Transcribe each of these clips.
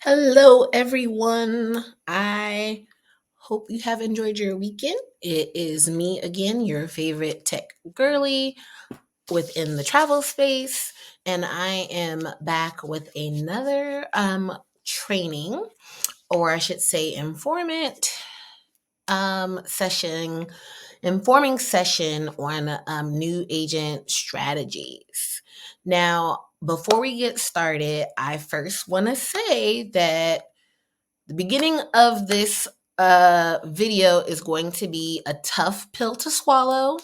Hello, everyone. I hope you have enjoyed your weekend. It is me again, your favorite tech girly within the travel space, and I am back with another training, or I should say, session, informing session on new agent strategies. Now, before we get started, I first want to say that the beginning of this video is going to be a tough pill to swallow.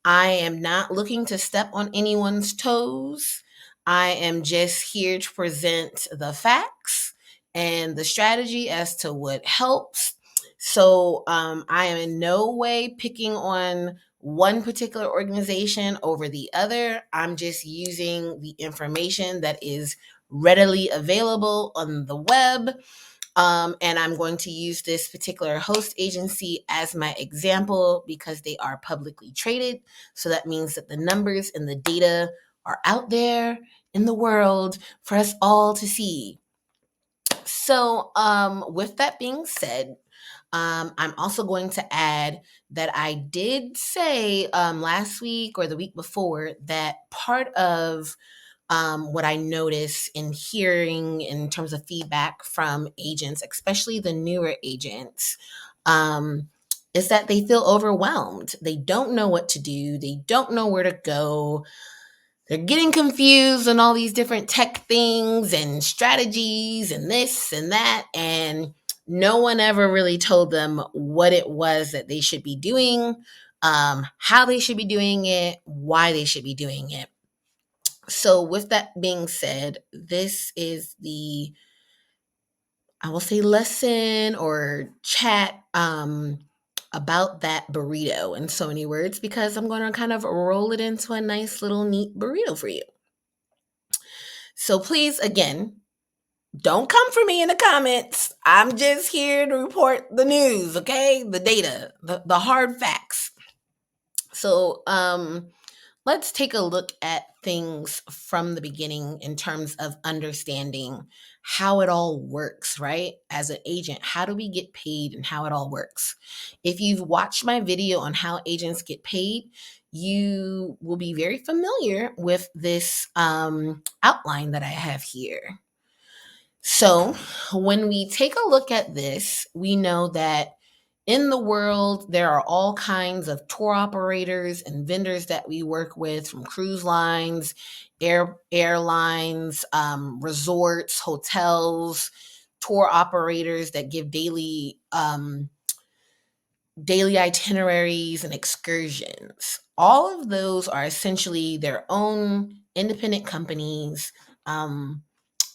I am not looking to step on anyone's toes. I am just here to present the facts and the strategy as to what helps. So I am in no way picking on one particular organization over the other. I'm just using the information that is readily available on the web, and I'm going to use this particular host agency as my example because they are publicly traded. So that means that the numbers and the data are out there in the world for us all to see. So with that being said, I'm also going to add that I did say last week or the week before that part of what I notice in hearing in terms of feedback from agents, especially the newer agents, um, is that they feel overwhelmed. They don't know what to do, they don't know where to go. They're getting confused on all these different tech things and strategies and this and that. And no one ever really told them what it was that they should be doing, how they should be doing it, why they should be doing it. So, with that being said, this is the, I will say, lesson or chat about that burrito in so many words, because I'm going to kind of roll it into a nice little neat burrito for you. So, please, again, don't come for me in the comments. I'm just here to report the news, okay? The data, the hard facts. So, let's take a look at things from the beginning in terms of understanding how it all works, right? As an agent, how do we get paid and how it all works? If you've watched my video on how agents get paid, you will be very familiar with this outline that I have here. So, when we take a look at this, we know that in the world, there are all kinds of tour operators and vendors that we work with, from cruise lines, airlines, resorts, hotels, tour operators that give daily itineraries and excursions. All of those are essentially their own independent companies,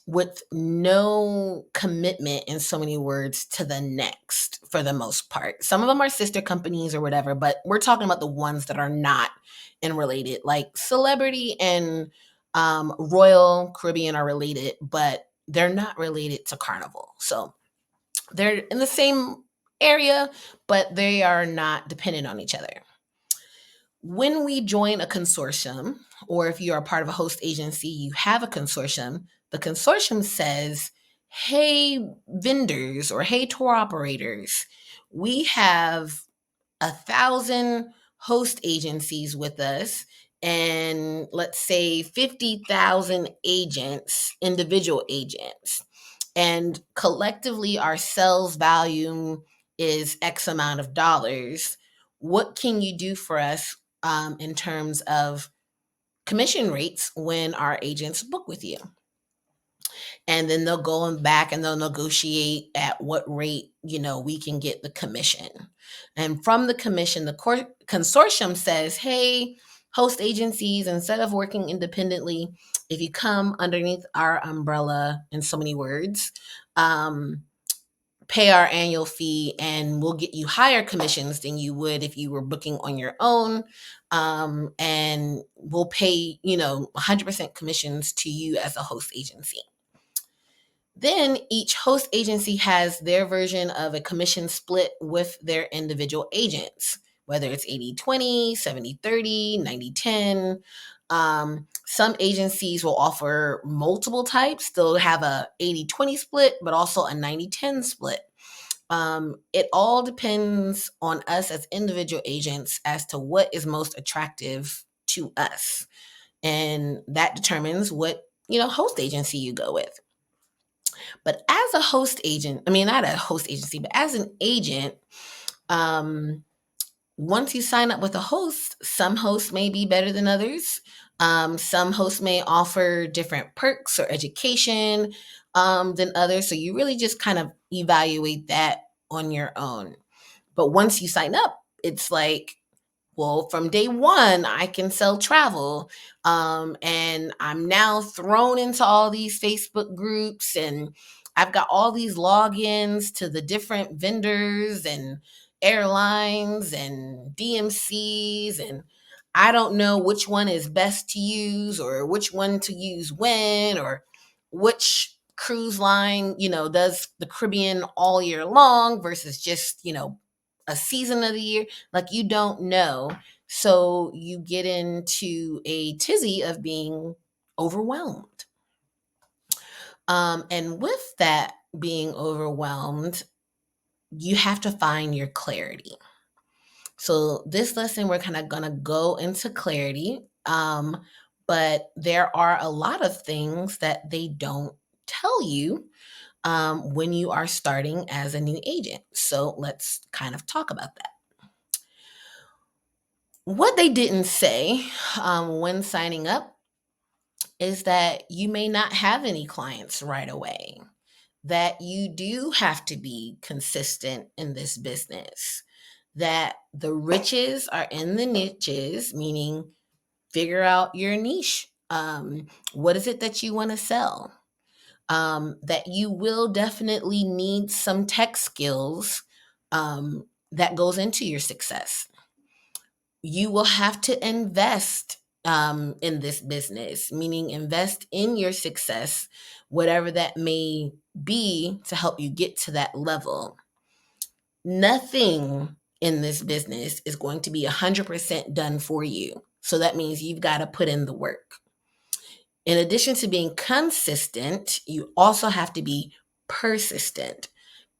with no commitment, in so many words, to the next for the most part. Some of them are sister companies or whatever, but we're talking about the ones that are not in related. Like Celebrity and Royal Caribbean are related, but they're not related to Carnival. So they're in the same area, but they are not dependent on each other. When we join a consortium, or if you're a part of a host agency, you have a consortium, the consortium says, hey, vendors, or hey, tour operators, we have 1,000 host agencies with us, and let's say 50,000 agents, individual agents. And collectively, our sales volume is X amount of dollars. What can you do for us in terms of commission rates when our agents book with you? And then they'll go back and they'll negotiate at what rate, we can get the commission. And from the commission, the consortium says, hey, host agencies, instead of working independently, if you come underneath our umbrella, in so many words, um, pay our annual fee and we'll get you higher commissions than you would if you were booking on your own. And we'll pay, 100% commissions to you as a host agency. Then each host agency has their version of a commission split with their individual agents, whether it's 80/20, 70/30, 90/10. Some agencies will offer multiple types. They'll have a 80-20 split, but also a 90-10 split. It all depends on us as individual agents as to what is most attractive to us. And that determines what, host agency you go with. But as a host agent, I mean, not a host agency, but as an agent, um, once you sign up with a host, some hosts may be better than others. Some hosts may offer different perks or education than others. So you really just kind of evaluate that on your own. But once you sign up, it's like, well, from day one, I can sell travel. And I'm now thrown into all these Facebook groups, and I've got all these logins to the different vendors and airlines and DMCs. And I don't know which one is best to use or which one to use when, or which cruise line, does the Caribbean all year long versus just, a season of the year. Like, you don't know. So you get into a tizzy of being overwhelmed. And with that being overwhelmed, you have to find your clarity. So this lesson, we're kind of going to go into clarity. But there are a lot of things that they don't tell you when you are starting as a new agent. So let's kind of talk about that. What they didn't say when signing up is that you may not have any clients right away, that you do have to be consistent in this business, that the riches are in the niches, meaning figure out your niche. What is it that you want to sell? That you will definitely need some tech skills that goes into your success. You will have to invest in this business, meaning invest in your success, whatever that may be, to help you get to that level. Nothing in this business is going to be 100% done for you. So that means you've got to put in the work. In addition to being consistent, you also have to be persistent.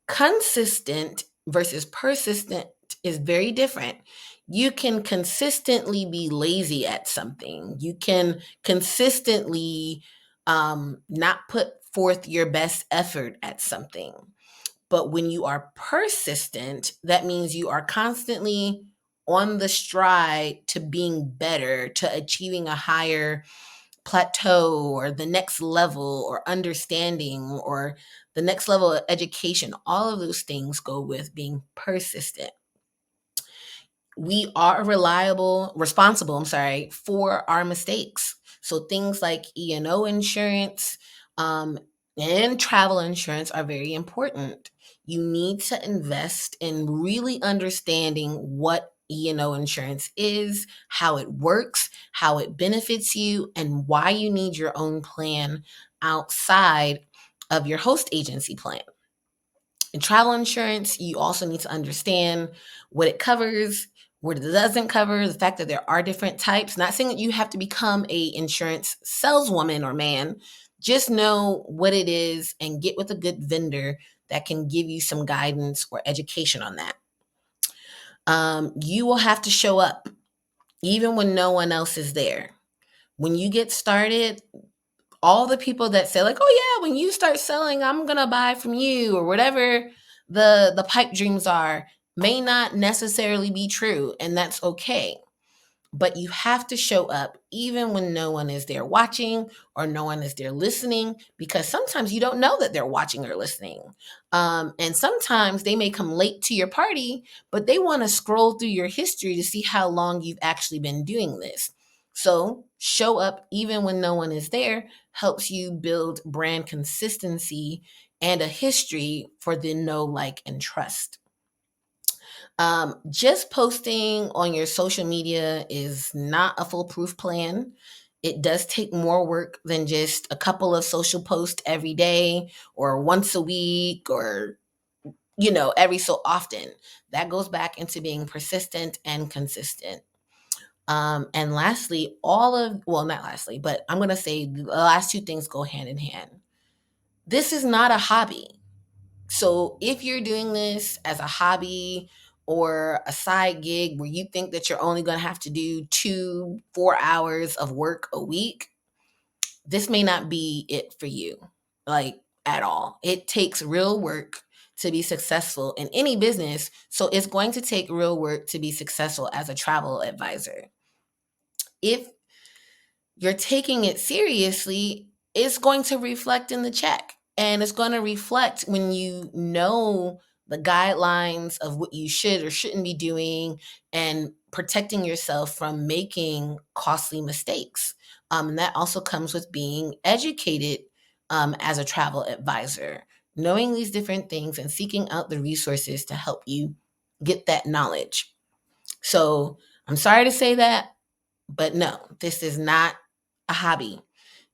Consistent versus persistent is very different. You can consistently be lazy at something. You can consistently not put forth your best effort at something. But when you are persistent, that means you are constantly on the stride to being better, to achieving a higher plateau or the next level or understanding or the next level of education. All of those things go with being persistent. We are responsible, for our mistakes. So things like E&O insurance and travel insurance are very important. You need to invest in really understanding what E&O insurance is, how it works, how it benefits you, and why you need your own plan outside of your host agency plan. In travel insurance, you also need to understand what it covers, what it doesn't cover, the fact that there are different types. Not saying that you have to become a insurance saleswoman or man. Just know what it is and get with a good vendor that can give you some guidance or education on that. You will have to show up even when no one else is there. When you get started, all the people that say like, oh yeah, when you start selling, I'm going to buy from you, or whatever the pipe dreams are, may not necessarily be true. And that's okay. But you have to show up even when no one is there watching or no one is there listening, because sometimes you don't know that they're watching or listening. And sometimes they may come late to your party, but they want to scroll through your history to see how long you've actually been doing this. So show up even when no one is there helps you build brand consistency and a history for the know, like, and trust. Just posting on your social media is not a foolproof plan. It does take more work than just a couple of social posts every day or once a week or, every so often. That goes back into being persistent and consistent. And lastly, not lastly, but I'm going to say the last two things go hand in hand. This is not a hobby. So if you're doing this as a hobby or a side gig where you think that you're only going to have to do 4 hours of work a week, this may not be it for you, like at all. It takes real work to be successful in any business. So it's going to take real work to be successful as a travel advisor. If you're taking it seriously, it's going to reflect in the check. And it's going to reflect when you know the guidelines of what you should or shouldn't be doing and protecting yourself from making costly mistakes. And that also comes with being educated as a travel advisor, knowing these different things and seeking out the resources to help you get that knowledge. So I'm sorry to say that, but no, this is not a hobby.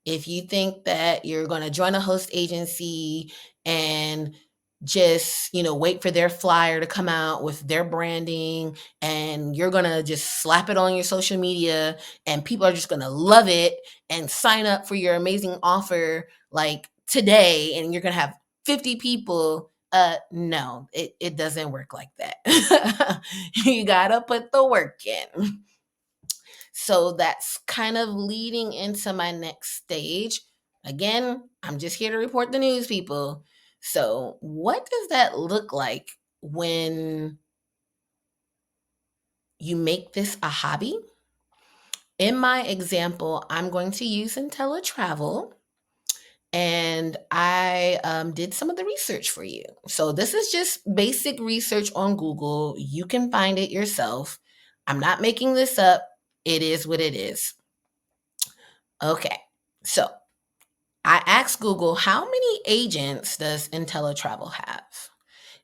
If you think that you're going to join a host agency and just, wait for their flyer to come out with their branding and you're going to just slap it on your social media and people are just going to love it and sign up for your amazing offer like today and you're going to have 50 people, no, it doesn't work like that. You got to put the work in. So that's kind of leading into my next stage. Again, I'm just here to report the news, people. So, what does that look like when you make this a hobby? In my example, I'm going to use IntelliTravel, and I did some of the research for you. So, this is just basic research on Google. You can find it yourself. I'm not making this up. It is what it is. Okay. So, I asked Google, how many agents does IntelliTravel have?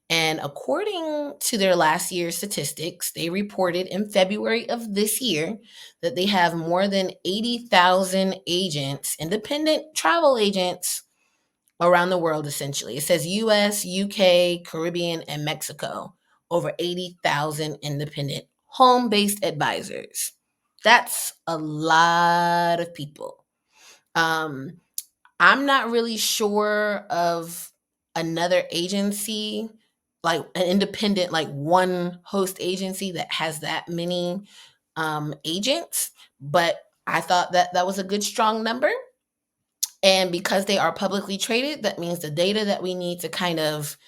And according to their last year's statistics, they reported in February of this year that they have more than 80,000 agents, independent travel agents around the world, essentially. It says US, UK, Caribbean, and Mexico. Over 80,000 independent home based advisors. That's a lot of people. Um, I'm not really sure of another agency, like an independent, like one host agency that has that many agents, but I thought that that was a good, strong number. And because they are publicly traded, that means the data that we need to kind of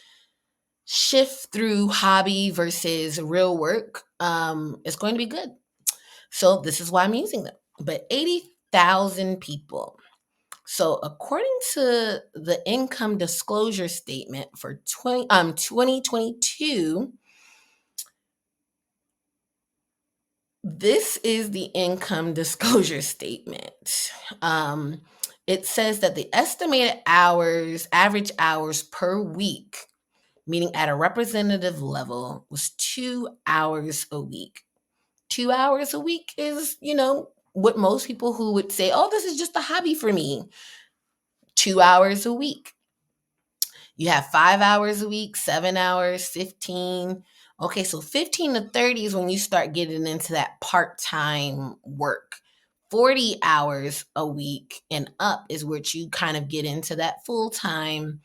shift through hobby versus real work is going to be good. So this is why I'm using them. But 80,000 people. So according to the income disclosure statement for 2022, this is the income disclosure statement. Um, it says that the estimated average hours per week, meaning at a representative level, was 2 hours a week. 2 hours a week is, what most people who would say, oh, this is just a hobby for me. 2 hours a week. You have 5 hours a week, 7 hours, 15. Okay, so 15 to 30 is when you start getting into that part-time work. 40 hours a week and up is where you kind of get into that full-time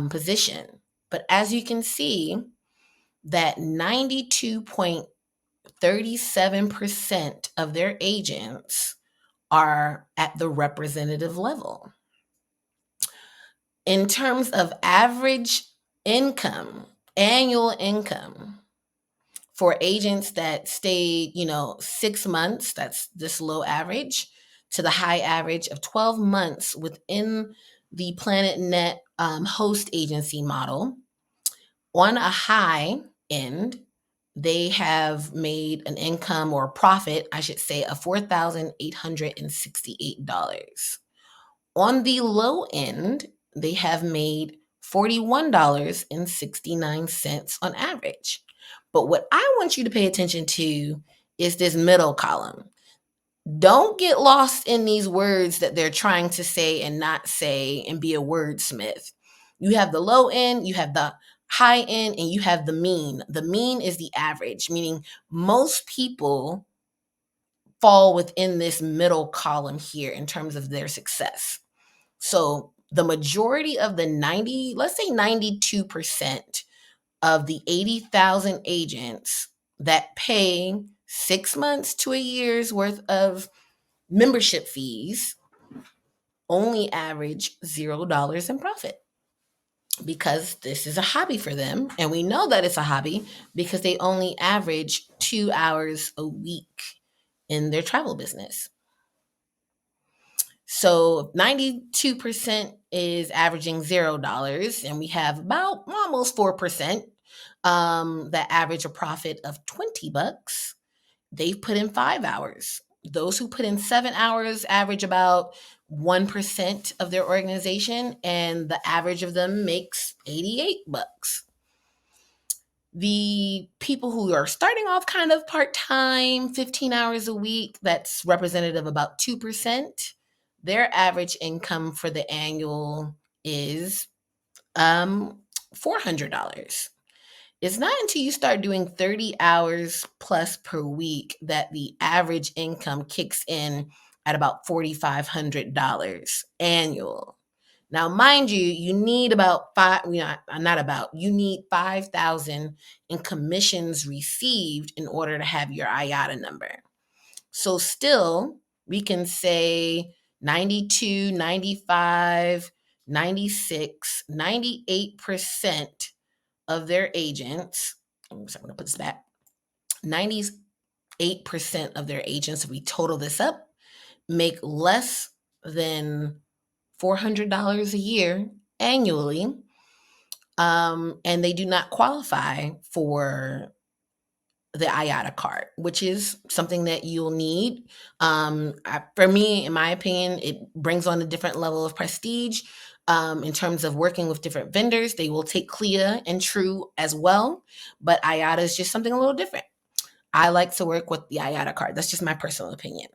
position. But as you can see, that 92.37% of their agents are at the representative level. In terms of average income, annual income for agents that stayed, 6 months, that's this low average, to the high average of 12 months within the Planet Net host agency model, on a high end, they have made an income or profit, I should say, of $4,868. On the low end, they have made $41.69 on average. But what I want you to pay attention to is this middle column. Don't get lost in these words that they're trying to say and not say and be a wordsmith. You have the low end, you have the high end, and you have the mean. The mean is the average, meaning most people fall within this middle column here in terms of their success. So the majority of the 90, let's say 92% of the 80,000 agents that pay 6 months to a year's worth of membership fees only average $0 in profit because this is a hobby for them. And we know that it's a hobby because they only average 2 hours a week in their travel business. So 92% is averaging $0, and we have about almost 4% that average a profit of $20. They've put in 5 hours. Those who put in 7 hours average about 1% of their organization, and the average of them makes $88. The people who are starting off kind of part-time, 15 hours a week, that's representative of about 2%. Their average income for the annual is $400. It's not until you start doing 30 hours plus per week that the average income kicks in at about $4,500 annual. Now, mind you, you need about you need 5,000 in commissions received in order to have your IATA number. So still, we can say 92, 95, 96, 98% of their agents, I'm going to put this back, 98% of their agents, if we total this up, make less than $400 a year annually, and they do not qualify for the IATA card, which is something that you'll need. For me, in my opinion, it brings on a different level of prestige. In terms of working with different vendors, they will take CLIA and True as well, but IATA is just something a little different. I like to work with the IATA card. That's just my personal opinion.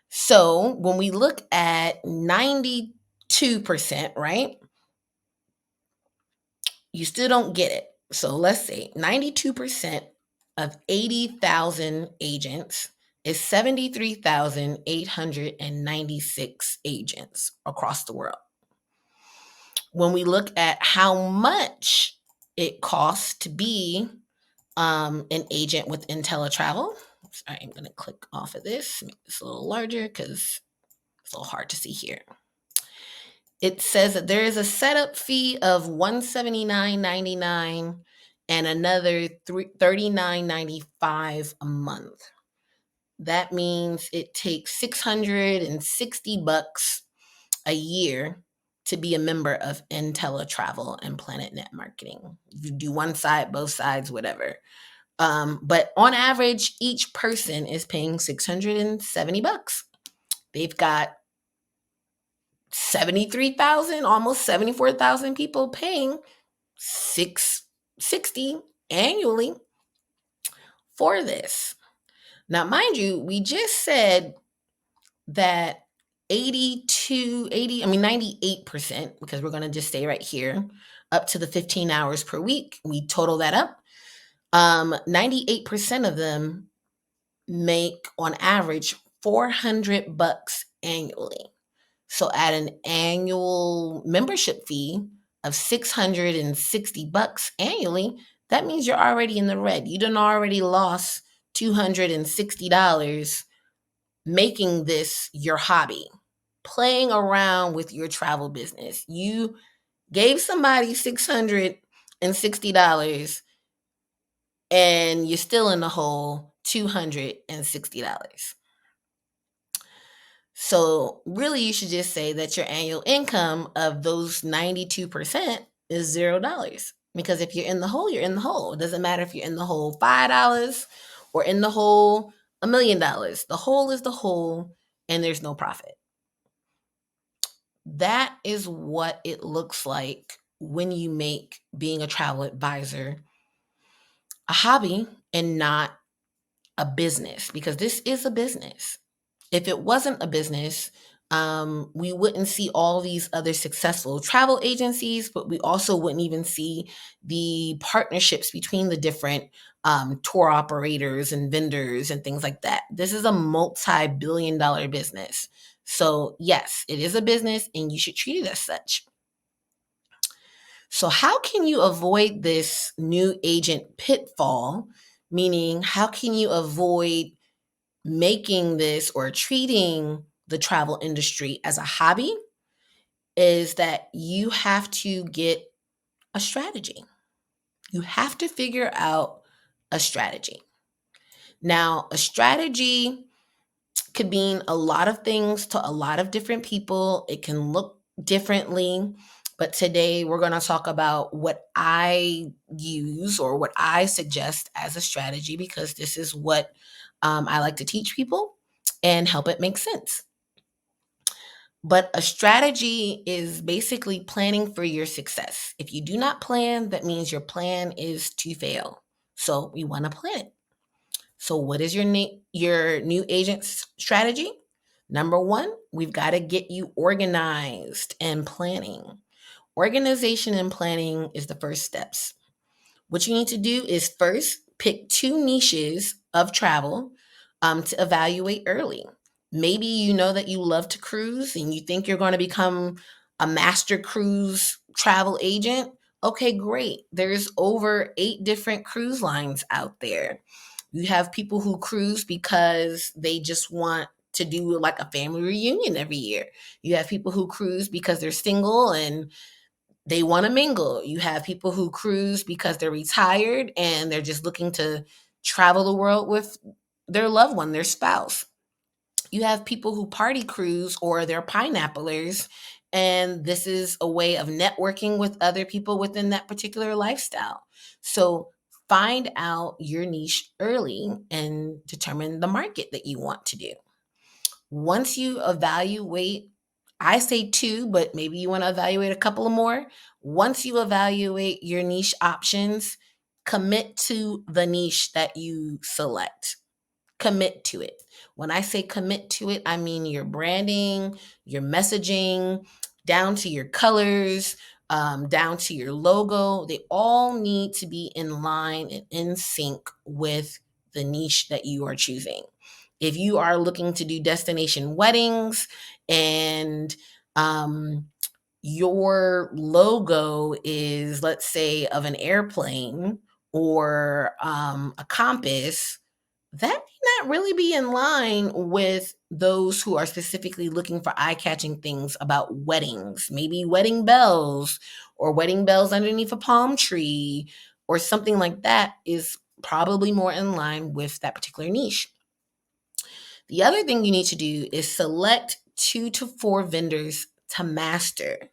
So when we look at 92%, right, you still don't get it. So let's say 92% of 80,000 agents is 73,896 agents across the world. When we look at how much it costs to be an agent with IntelliTravel, sorry, I'm going to click off of this, make this a little larger because it's a little hard to see here. It says that there is a setup fee of $179.99 and another $39.95 a month. That means it takes $660 a year to be a member of IntelliTravel and PlanetNet Marketing. You do one side, both sides, whatever. But on average, each person is paying $670. They've got 73,000, almost 74,000 people paying $660 annually for this. Now, mind you, we just said that 98%, because we're going to just stay right here, up to the 15 hours per week. We total that up. 98% of them make on average $400 annually. So at an annual membership fee of $660 annually, that means you're already in the red. You done already lost $260 making this your hobby, playing around with your travel business. You gave somebody $660 and you're still in the hole $260. So really, you should just say that your annual income of those 92% is $0. Because if you're in the hole, you're in the hole. It doesn't matter if you're in the hole $5 or in the hole $1 million. The hole is the hole, and there's no profit. That is what it looks like when you make being a travel advisor a hobby and not a business, because this is a business. If it wasn't a business, We wouldn't see all these other successful travel agencies, but we also wouldn't even see the partnerships between the different tour operators and vendors and things like that. This is a multi-billion-dollar business. So, yes, it is a business and you should treat it as such. So, how can you avoid this new agent pitfall? Meaning, how can you avoid making this or treating the travel industry as a hobby? Is that you have to get a strategy. You have to figure out a strategy. Now, a strategy could mean a lot of things to a lot of different people. It can look differently. But today we're going to talk about what I use or what I suggest as a strategy because this is what I like to teach people and help it make sense. But a strategy is basically planning for your success. If you do not plan, that means your plan is to fail. So we want to plan it. So what is your new agent's strategy? Number one, we've got to get you organized and planning. Organization and planning is the first steps. What you need to do is first pick two niches of travel to evaluate early. Maybe you know that you love to cruise and you think you're going to become a master cruise travel agent. Okay, great. There's over 8 different cruise lines out there. You have people who cruise because they just want to do like a family reunion every year. You have people who cruise because they're single and they want to mingle. You have people who cruise because they're retired and they're just looking to travel the world with their loved one, their spouse. You have people who party cruise or they're pineapplers, and this is a way of networking with other people within that particular lifestyle. So find out your niche early and determine the market that you want to do. Once you evaluate, I say two, but maybe you want to evaluate a couple of more. Once you evaluate your niche options, commit to the niche that you select. Commit to it. When I say commit to it, I mean your branding, your messaging, down to your colors, down to your logo. They all need to be in line and in sync with the niche that you are choosing. If you are looking to do destination weddings and your logo is, let's say, of an airplane or a compass, that may not really be in line with those who are specifically looking for eye-catching things about weddings. Maybe wedding bells or wedding bells underneath a palm tree or something like that is probably more in line with that particular niche. The other thing you need to do is select 2 to 4 vendors to master.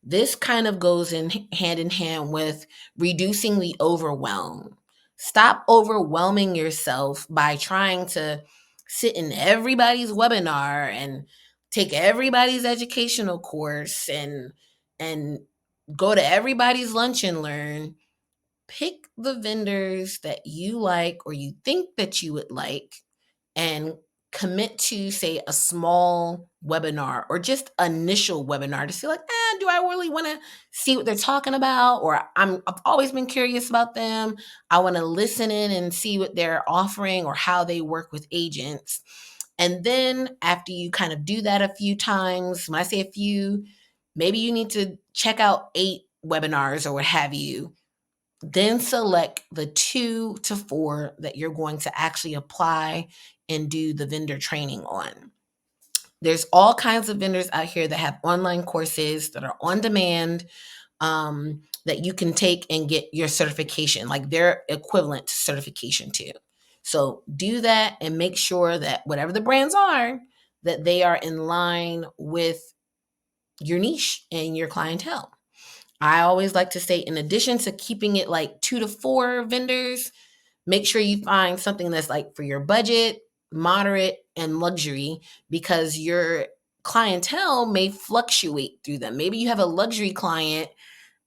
This kind of goes in hand with reducing the overwhelm. Stop overwhelming yourself by trying to sit in everybody's webinar and take everybody's educational course and go to everybody's lunch and learn. Pick the vendors that you like or you think that you would like and commit to, say, a small webinar or just initial webinar to see like, do I really want to see what they're talking about? Or I've always been curious about them. I want to listen in and see what they're offering or how they work with agents. And then after you kind of do that a few times, when I say a few, maybe you need to check out 8 webinars or what have you. Then select the 2 to 4 that you're going to actually apply and do the vendor training on. There's all kinds of vendors out here that have online courses that are on demand, that you can take and get your certification, like their equivalent to certification too. So do that and make sure that whatever the brands are, that they are in line with your niche and your clientele. I always like to say, in addition to keeping it like 2 to 4 vendors, make sure you find something that's like for your budget, moderate, and luxury, because your clientele may fluctuate through them. Maybe you have a luxury client,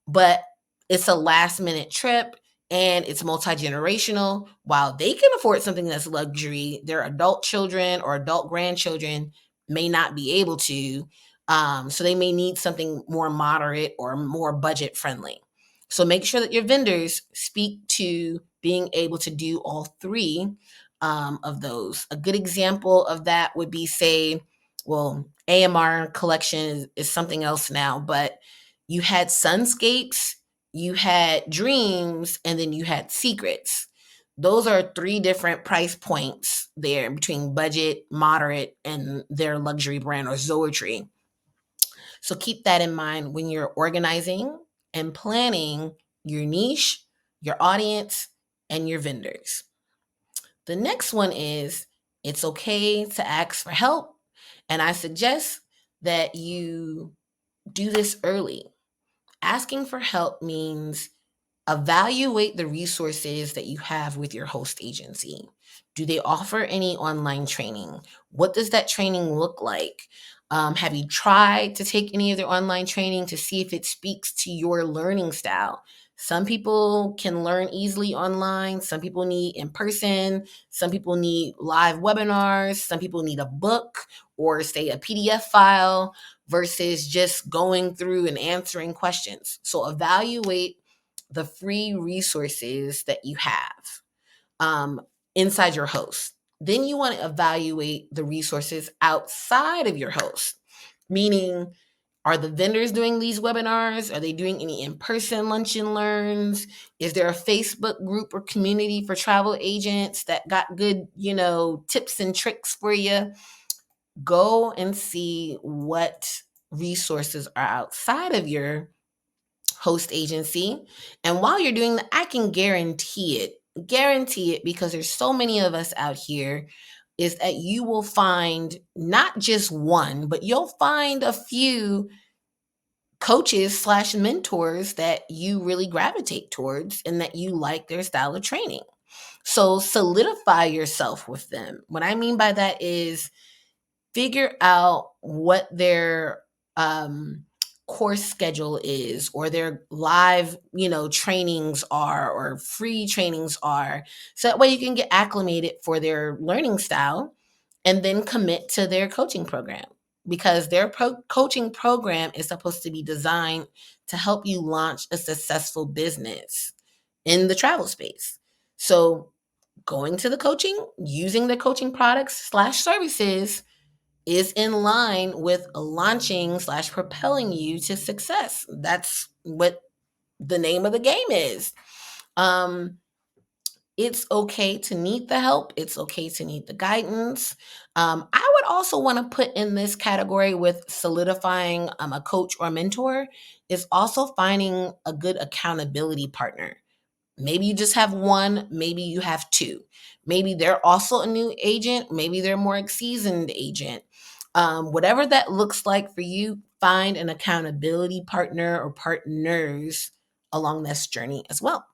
but it's a last minute trip and it's multi-generational. While they can afford something that's luxury, their adult children or adult grandchildren may not be able to. So they may need something more moderate or more budget friendly. So make sure that your vendors speak to being able to do all three of those. A good example of that would be, say, well, AMR collection is something else now, but you had Sunscapes, you had Dreams, and then you had Secrets. Those are three different price points there between budget, moderate, and their luxury brand or Zoetry. So keep that in mind when you're organizing and planning your niche, your audience, and your vendors. The next one is it's okay to ask for help. And I suggest that you do this early. Asking for help means evaluate the resources that you have with your host agency. Do they offer any online training? What does that training look like? Have you tried to take any of their online training to see if it speaks to your learning style? Some people can learn easily online. Some people need in person. Some people need live webinars. Some people need a book or, say, a PDF file versus just going through and answering questions. So evaluate the free resources that you have um, inside your host. Then you want to evaluate the resources outside of your host, meaning, are the vendors doing these webinars? Are they doing any in-person lunch and learns? Is there a Facebook group or community for travel agents that got good, tips and tricks for you? Go and see what resources are outside of your host agency. And while you're doing that, I can guarantee it because there's so many of us out here, is that you will find not just one, but you'll find a few coaches slash mentors that you really gravitate towards and that you like their style of training. So solidify yourself with them. What I mean by that is figure out what their course schedule is, or their live trainings are, or free trainings are, so that way you can get acclimated for their learning style and then commit to their coaching program, because their coaching program is supposed to be designed to help you launch a successful business in the travel space. So going to the coaching, using the coaching products slash services is in line with launching slash propelling you to success. That's what the name of the game is. Um, it's okay to need the help. It's okay to need the guidance. I would also want to put in this category with solidifying a coach or mentor is also finding a good accountability partner. Maybe you just have one, maybe you have two. Maybe they're also a new agent, maybe they're more seasoned agent. Whatever that looks like for you, find an accountability partner or partners along this journey as well.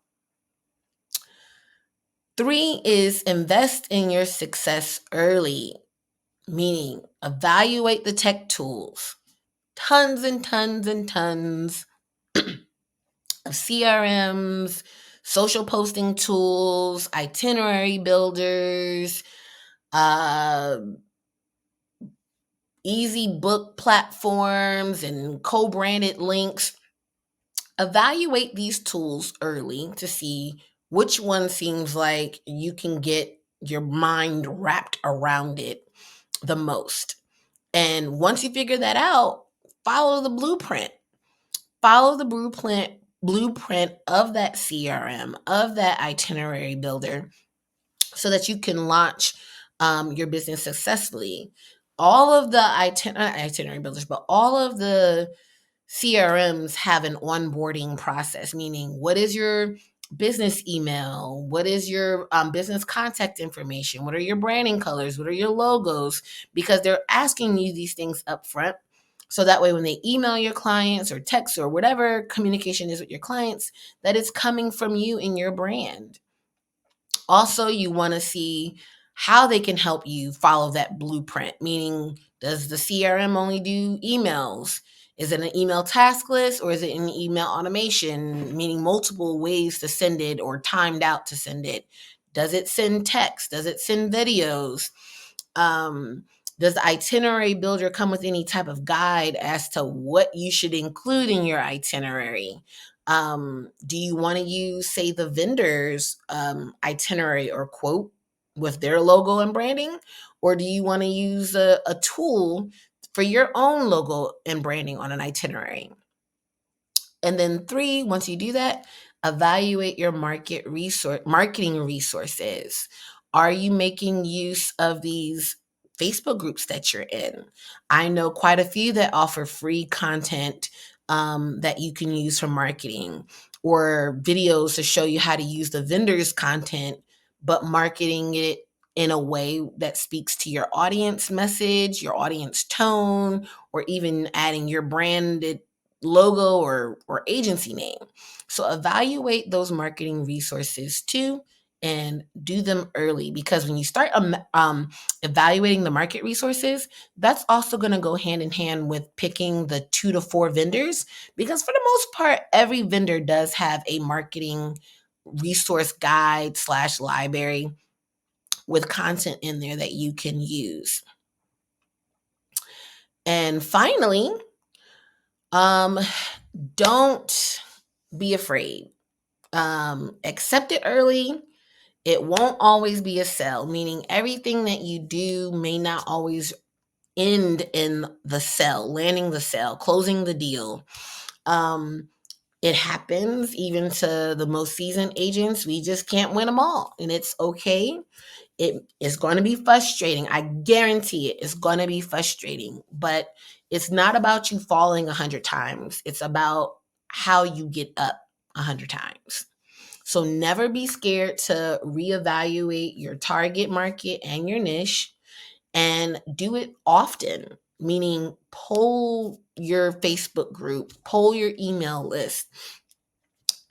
3 is invest in your success early, meaning evaluate the tech tools. Tons and tons and tons of CRMs, social posting tools, itinerary builders, uh, easy book platforms, and co-branded links. Evaluate these tools early to see which one seems like you can get your mind wrapped around it the most. And once you figure that out, follow the blueprint. Follow the blueprint of that CRM, of that itinerary builder, so that you can launch your business successfully. All of the itinerary builders, but all of the CRMs have an onboarding process, meaning what is your business email? What is your business contact information? What are your branding colors? What are your logos? Because they're asking you these things up front. So that way, when they email your clients or text or whatever communication is with your clients, that it's coming from you and your brand. Also, you want to see how they can help you follow that blueprint, meaning, does the CRM only do emails? Is it an email task list, or is it an email automation, meaning multiple ways to send it or timed out to send it? Does it send text? Does it send videos? Does the itinerary builder come with any type of guide as to what you should include in your itinerary? Do you want to use, say, the vendor's itinerary or quote with their logo and branding? Or do you want to use a tool for your own logo and branding on an itinerary? And then three, once you do that, evaluate your marketing resources. Are you making use of these Facebook groups that you're in? I know quite a few that offer free content that you can use for marketing, or videos to show you how to use the vendor's content, but marketing it in a way that speaks to your audience message, your audience tone, or even adding your branded logo or agency name. So evaluate those marketing resources too, and do them early, because when you start evaluating the market resources, that's also going to go hand in hand with picking the 2 to 4 vendors, because for the most part, every vendor does have a marketing resource guide slash library with content in there that you can use. And finally, um, don't be afraid. Accept it early. It won't always be a sell, meaning everything that you do may not always end in the sell, landing the sell, closing the deal. Um, it happens even to the most seasoned agents. We just can't win them all, and it's okay. It is going to be frustrating. I guarantee it. It's going to be frustrating, but it's not about you falling 100 times. It's about how you get up 100 times. So never be scared to reevaluate your target market and your niche, and do it often, meaning poll your Facebook group, poll your email list,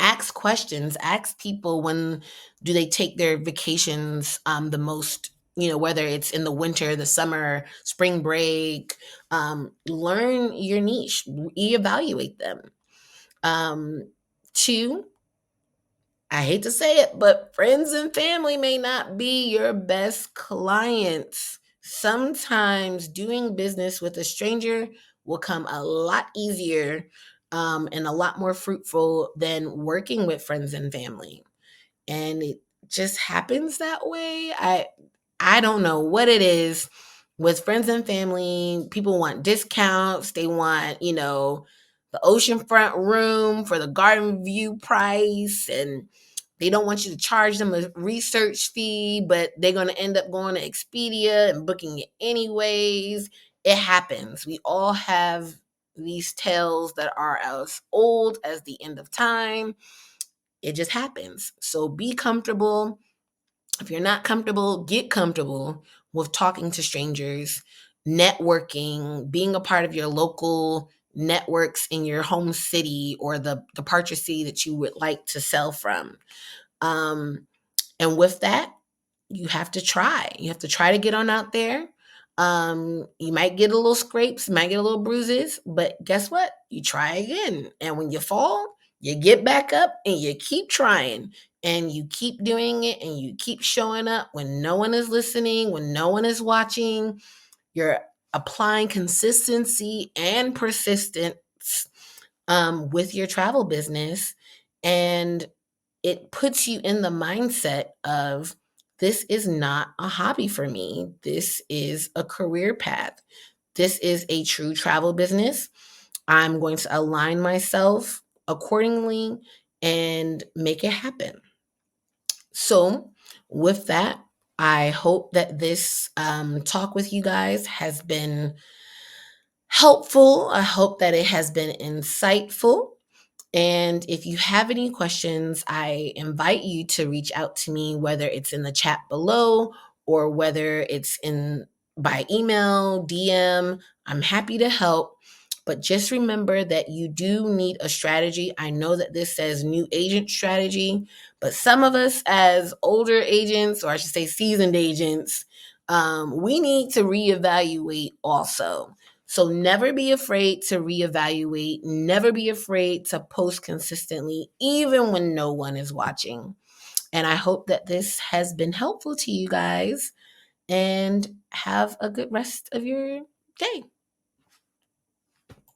ask questions, ask people when do they take their vacations the most, whether it's in the winter, the summer, spring break. Learn your niche, reevaluate them. Two, I hate to say it, but friends and family may not be your best clients. Sometimes doing business with a stranger will come a lot easier and a lot more fruitful than working with friends and family. And it just happens that way. I don't know what it is with friends and family. People want discounts. They want, the oceanfront room for the garden view price, and they don't want you to charge them a research fee, but they're going to end up going to Expedia and booking it anyways. It happens. We all have these tales that are as old as the end of time. It just happens. So be comfortable. If you're not comfortable, get comfortable with talking to strangers, networking, being a part of your local networks in your home city or the departure city that you would like to sell from. Um, and with that, you have to try. You have to try to get on out there. You might get a little scrapes, might get a little bruises, but guess what? You try again. And when you fall, you get back up and you keep trying, and you keep doing it, and you keep showing up when no one is listening, when no one is watching. You're applying consistency and persistence with your travel business. And it puts you in the mindset of, this is not a hobby for me. This is a career path. This is a true travel business. I'm going to align myself accordingly and make it happen. So, with that, I hope that this talk with you guys has been helpful. I hope that it has been insightful. And if you have any questions, I invite you to reach out to me, whether it's in the chat below or whether it's in by email, DM. I'm happy to help. But just remember that you do need a strategy. I know that this says new agent strategy, but some of us as older agents, or I should say seasoned agents, we need to reevaluate also. So never be afraid to reevaluate. Never be afraid to post consistently, even when no one is watching. And I hope that this has been helpful to you guys. and have a good rest of your day.